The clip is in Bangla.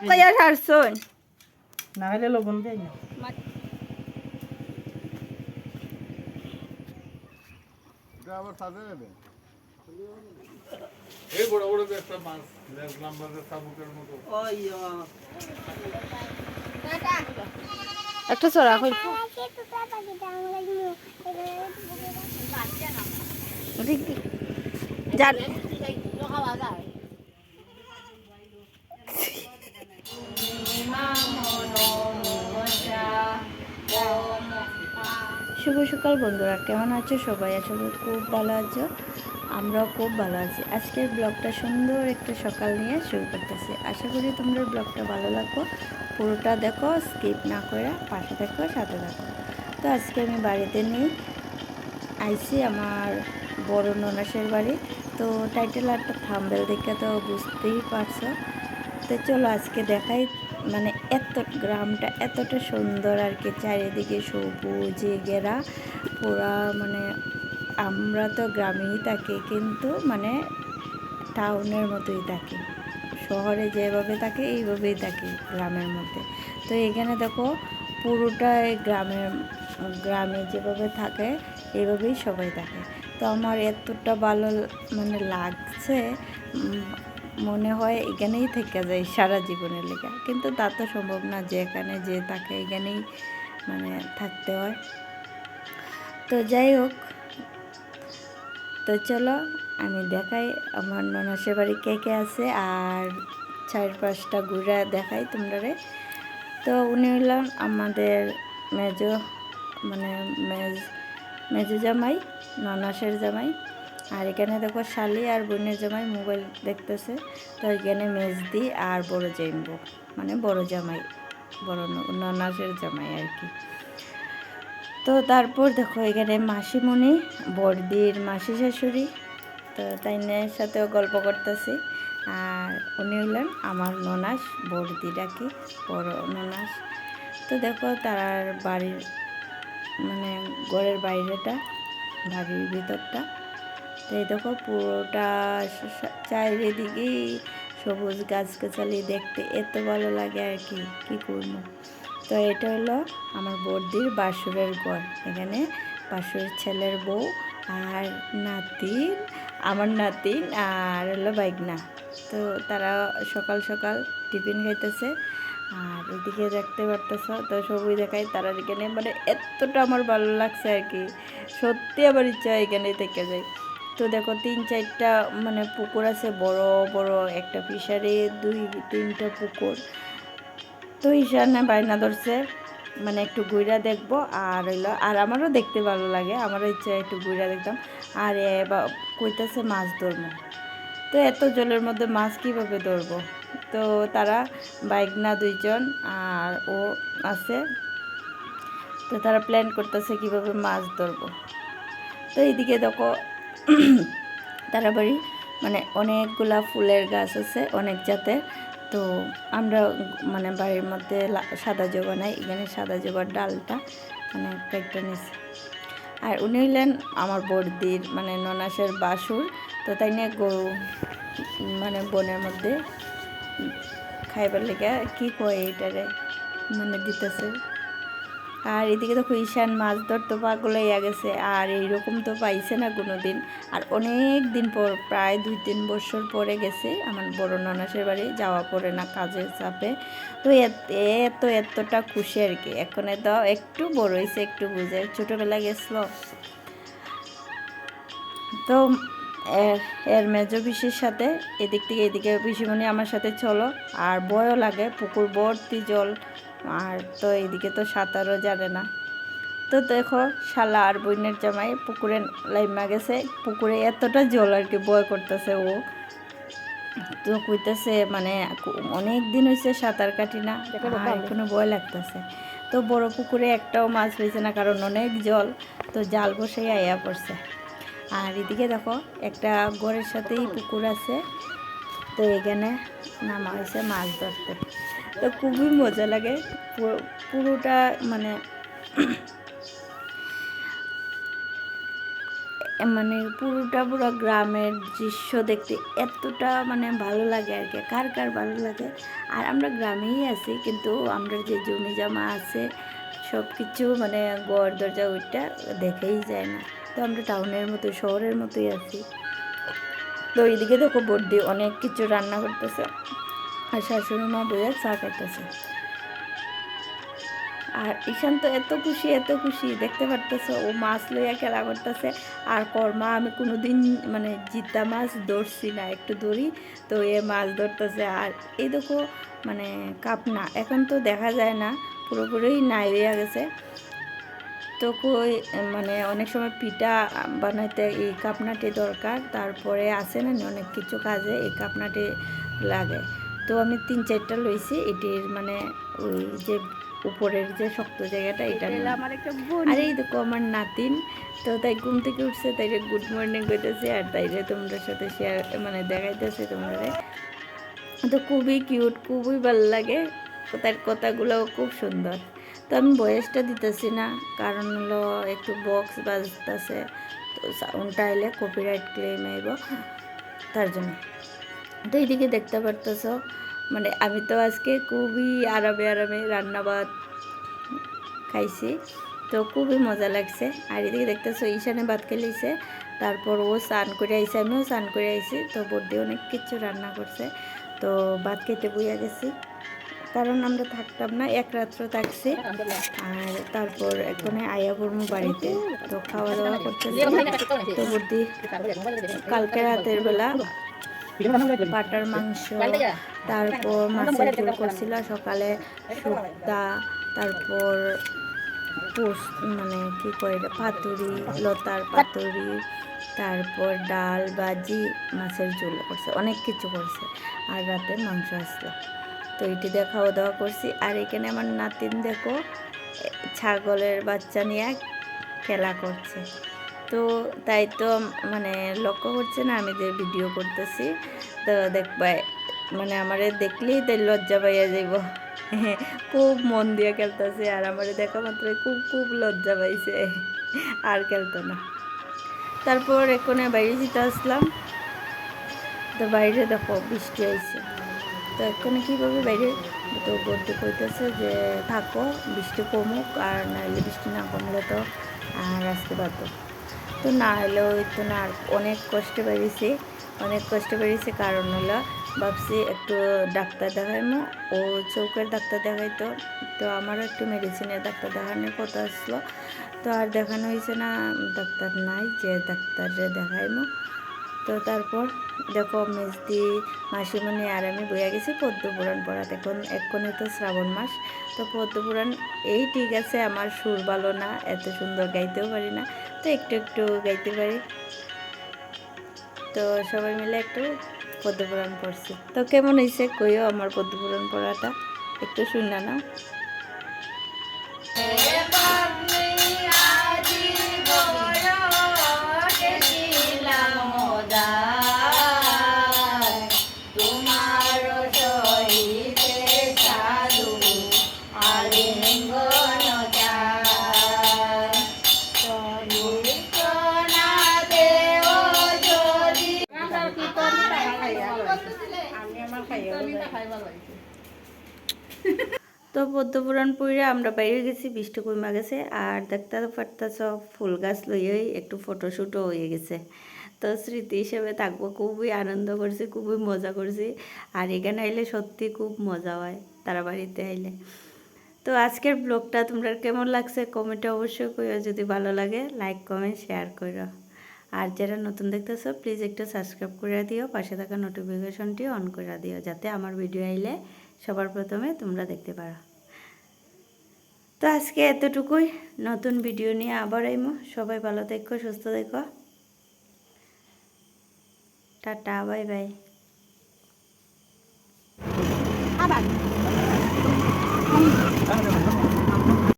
কইয়া ছাড়ছুন না হলে লবণ দেয় না। আবার সাজে নেবে এই বড় বড় একটা মাছ নাম্বারের সাবুকের মতো ওই একটা চড়া কই জান শুভ সকাল বন্ধুরা, কেমন আছো সবাই? আসলে খুব ভালো আছো, আমরাও খুব ভালো আছি। আজকের ব্লগটা সুন্দর একটা সকাল নিয়ে শুরু করতেছি। আশা করি তোমরা ব্লগটা ভালো লাগো, পুরোটা দেখো, স্কিপ না করে পাশে দেখো, সাথে দেখো। তো আজকে আমি বাড়িতে নিয়ে আইছি আমার বড় ননাসের বাড়ি। তো টাইটেল আর থাম্বনেল দেখে তো বুঝতেই পারছো। তো চলো আজকে দেখাই, মানে গ্রামটা এতটা সুন্দর আর কি, চারিদিকে সবুজে ঘেরা পুরা। মানে আমরা তো গ্রামেই থাকি, কিন্তু মানে টাউনের মতোই থাকি, শহরে যেভাবে থাকে এইভাবেই থাকি গ্রামের মধ্যে। তো এখানে দেখো পুরোটা গ্রামে যেভাবে থাকে এইভাবেই সবাই থাকে। তো আমার এতটা ভালো মানে লাগছে, মনে হয় এখানেই থেকে যায় সারা জীবনের লেগে, কিন্তু তা তো সম্ভব না, যে এখানে যে থাকে এখানেই মানে থাকতে হয়। তো যাই হোক, তো চলো আমি দেখাই আমার ননাসের বাড়ি কে কে আছে, আর 4-5টা ঘুরে দেখাই তোমরা। তো উনি হলেন আমাদের মেজো, মানে মেজো জামাই, ননাসের জামাই। আর এখানে দেখো শালি আর বোনের জামাই মোবাইল দেখতেছে। তো এখানে মেজদি আর বড় জাইম্বো, মানে বড় জামাই, বড় ননাসের জামাই আর কি। তো তারপর দেখো এখানে মাসিমণি, বড়দির মাসি শাশুড়ি, তো তাইনের সাথেও গল্প করতেছি। আর উনি হলেন আমার ননাস, বড়দি ডাকি, বড় ননাস। তো দেখো তার বাড়ির মানে ঘরের বাইরেটা, বাড়ির ভিতরটা। তো এই দেখো পুরোটা চারিদিকেই সবুজ গাছগাছালি, দেখতে এত ভালো লাগে আর কি, কী করবো। তো এটা হলো আমার বড়দির বাসুরের ঘর। এখানে বাসুরের ছেলের বউ আর নাতিন, আমার নাতিন আর হলো বাইগনা। তো তারা সকাল সকাল টিফিন খাইতেছে। আর এদিকে দেখতে পারতেছ তো সবই দেখায় তারা এখানে, মানে এতটা আমার ভালো লাগছে আর কি, সত্যি আমার ইচ্ছা এখানে থেকে যায়। তো দেখো 3-4টা মানে পুকুর আছে, বড় বড় একটা ফিশারি, 2-3টা পুকুর। তো ঈশানে বায়না ধরছে মানে একটু ঘুরা দেখবো, আর হইলো আর আমারও দেখতে ভালো লাগে, আমারও ইচ্ছা একটু ঘুরা দেখতাম। আর কইতাছে মাছ ধরবো। তো এত জলের মধ্যে মাছ কীভাবে ধরবো? তো তারা বাইকনা 2জন আর ও আছে, তো তারা প্ল্যান করতেছে কীভাবে মাছ ধরবো। তো এইদিকে দেখো তারা বাড়ি মানে অনেকগুলা ফুলের গাছ আছে, অনেক জাতের। তো আমরা মানে বাড়ির মধ্যে সাদা জবা নাই, এখানে সাদা জবার ডালটা মানে কয়েকটা নিছে। আর উনি হইলেন আমার বড়দির মানে ননাসের বাসুর। তো তাই নিয়ে গরু মানে বনের মধ্যে খাইবার লেগে কী কয় এইটারে মানে দিতেছে। আর এদিকে দেখো ঈশান মাছ ধরতে পাগল হইয়া গেছে, আর এইরকম তো পাইছে না কোনো দিন। আর অনেক দিন পর, প্রায় 2-3 বছর পরে গেছে আমার বড় ননাসের বাড়ি, যাওয়া পড়ে না কাজের চাপে। তো এতটা খুশি আর কি। এখন তো একটু বড় হয়েছে, একটু বুঝে, ছোটোবেলা গেছিল। তো এর মেজো পিসির সাথে এদিক থেকে এদিকে পিসিমণি আমার সাথে চলো, আর ভয়ও লাগে, পুকুর ভর্তি জল। আর তো এইদিকে তো সাঁতারও জানে না। তো দেখো শালা আর বোনের জামাই পুকুরে লাইমা গেছে, পুকুরে এতটা জল আর কি, ভয় করতেছে ও। তো কইতেছে মানে অনেক দিন হয়েছে সাঁতার কাটি না, এখনো ভয় লাগতেছে। তো বড় পুকুরে একটাও মাছ হয়েছে না, কারণ অনেক জল। তো জাল বসেই আইয়া পড়ছে। আর এদিকে দেখো একটা ঘরের সাথেই পুকুর আছে, তো এখানে নামা হয়েছে মাছ ধরতে। তো খুবই মজা লাগে পুরোটা, মানে মানে পুরো গ্রামের দৃশ্য দেখতে এতটা মানে ভালো লাগে আর কি, কার কার ভালো লাগে। আর আমরা গ্রামেই আছি, কিন্তু আমরা যে জমি জমা আছে সব কিছু মানে ঘর দরজা ওইটা দেখেই যায় না। তো আমরা টাউনের মতো শহরের মতোই আছি। তো এইদিকে দেখো বর্দি অনেক কিছু রান্না করতেছে, আর শাশুড়ি মা বইয়ে চা খাইতেছে। আর ঈশান তো এত খুশি দেখতে পারতেছে, ও মাছ লইয়া খেলা করতেছে। আর কর্মা আমি কোনোদিন মানে জিতা মাছ ধরছি না, একটু ধরি তো এ মাছ ধরতেছে। আর এই দেখো মানে কাপনা এখন তো দেখা যায় না, পুরোপুরি নাই হইয়া গেছে। তো কই মানে অনেক সময় পিঠা বানাইতে এই কাপনাটি দরকার, তারপরে আসে না অনেক কিছু কাজে এই কাপনাটি লাগে। তো আমি 3-4টা লইছি, এটির মানে ওই যে উপরের যে শক্ত জায়গাটা এটা আমার একটা বোন। আর এই দেখো আমার নাতিন, তো তাই ঘুম থেকে উঠছে, তাইরে গুড মর্নিং কইতেছে, আর তাইরে তোমাদের সাথে শেয়ার মানে দেখাইতেছে তোমরা। তো খুবই কিউট, খুবই ভালো লাগে, তার কথাগুলোও খুব সুন্দর। তো আমি বয়সটা দিতেছি না, কারণ হলো একটু বক্স বাজতেছে, তো সাউন্ডটা এলে কপিরাইট ক্লেম আইব, তার জন্য। তো এইদিকে দেখতে পারতেছ মানে আমি তো আজকে খুবই আরামে রান্নাবাদ খাইছি, তো খুবই মজা লাগছে। আর এদিকে দেখতেছো ঈশানে ভাত খেলেছে, তারপর ও স্নান করে আইসে, আমিও স্নান করে আইসি। তো বর্দি অনেক কিছু রান্না করছে, তো ভাত খেতে বইয়া গেছি, কারণ আমরা থাকতাম না, এক রাত্র থাকছি। আর তারপর এখানে আয়া বর্মু বাড়িতে, তো খাওয়া দাওয়া করতেছি। তো বর্দি কালকে রাতের বেলা পাটার মাংস, তারপর মাছের ঝোল করছিল, সকালে শুক্তা, তারপর মানে কি কয় পাতুরি, লতার পাতুরি, তারপর ডাল ভাজি, মাছের ঝোল করছে, অনেক কিছু করছে। আর রাতে মাংস আসলো, তো এটি দিয়ে খাওয়া দাওয়া করছি। আর এখানে আমার নাতিন দেখো ছাগলের বাচ্চা নিয়ে খেলা করছে, তো তাই তো মানে লক্ষ্য করছে না আমি যে ভিডিও করতেছি। তো দেখবা মানে আমারে দেখলেই তাই লজ্জা পাইয়া যাইব, খুব মন দিয়ে খেলতেছে। আর আমারে দেখা মাত্র খুব লজ্জা পাইছে, আর খেলতো না। তারপর এখানে বাইরে যেতে আসলাম, তো বাইরে দেখো বৃষ্টি হয়েছে। তো এখানে কীভাবে বাইরে, তো বলতে কইতেছে যে থাকো বৃষ্টি কমুক, আর নাহলে বৃষ্টি না কমলে তো আর আজকে বাধ্য। তো না হলেও তো না, আর অনেক কষ্টে বেরিয়েছে, কারণ হলো ভাবছি একটু ডাক্তার দেখাইমো, ও চোখের ডাক্তার দেখাইতো, তো আমারও একটু মেডিসিনের ডাক্তার দেখানোর কথা আসলো, তো আর দেখানো হয়েছে না, ডাক্তার নাই যে ডাক্তারে দেখাইমো। তো তারপর দেখো মেজদি, মাসিমণি আর আমি বইয়া গেছি পদ্মপুরাণ পড়াতে। এক্ষণে তো শ্রাবণ মাস, তো পদ্মপুরাণ এই ঠিক আছে, আমার সুর ভালো না, এত সুন্দর গাইতেও পারি না, তো একটু গাইতে পারি। তো সবাই মিলে একটু পদ্মপুরাণ পড়ছি। তো কেমন হয়েছে কইও আমার পদ্মপুরাণ পড়াটা, একটু শুনে নাও। তো পদ্মপুরাণ পড়ে আমরা বাইরে গেছি, বৃষ্টি কমে গেছে। আর দেখতে পারতেছ ফুল গাছ লইয়াই একটু ফটোশ্যুটও হয়ে গেছে। তো স্মৃতি হিসেবে থাকবো, খুবই আনন্দ করছি, খুবই মজা করছি। আর এখানে আইলে সত্যি খুব মজা হয় তারা বাড়িতে আইলে। তো আজকের ব্লগটা তোমরা কেমন লাগছে কমেন্টে অবশ্যই কইও, যদি ভালো লাগে লাইক কমেন্ট শেয়ার করো। আর যারা নতুন দেখতেছো প্লিজ একটু সাবস্ক্রাইব করে দিও, পাশে থাকা নোটিফিকেশনটি অন করে দিও, যাতে আমার ভিডিও আইলে সবার প্রথমে তোমরা দেখতে পারো। তো আজকে এতটুকুই, নতুন ভিডিও নিয়ে আবার আইমো। সবাই ভালো থেকো, সুস্থ থেকো, টাটা, বাই বাই।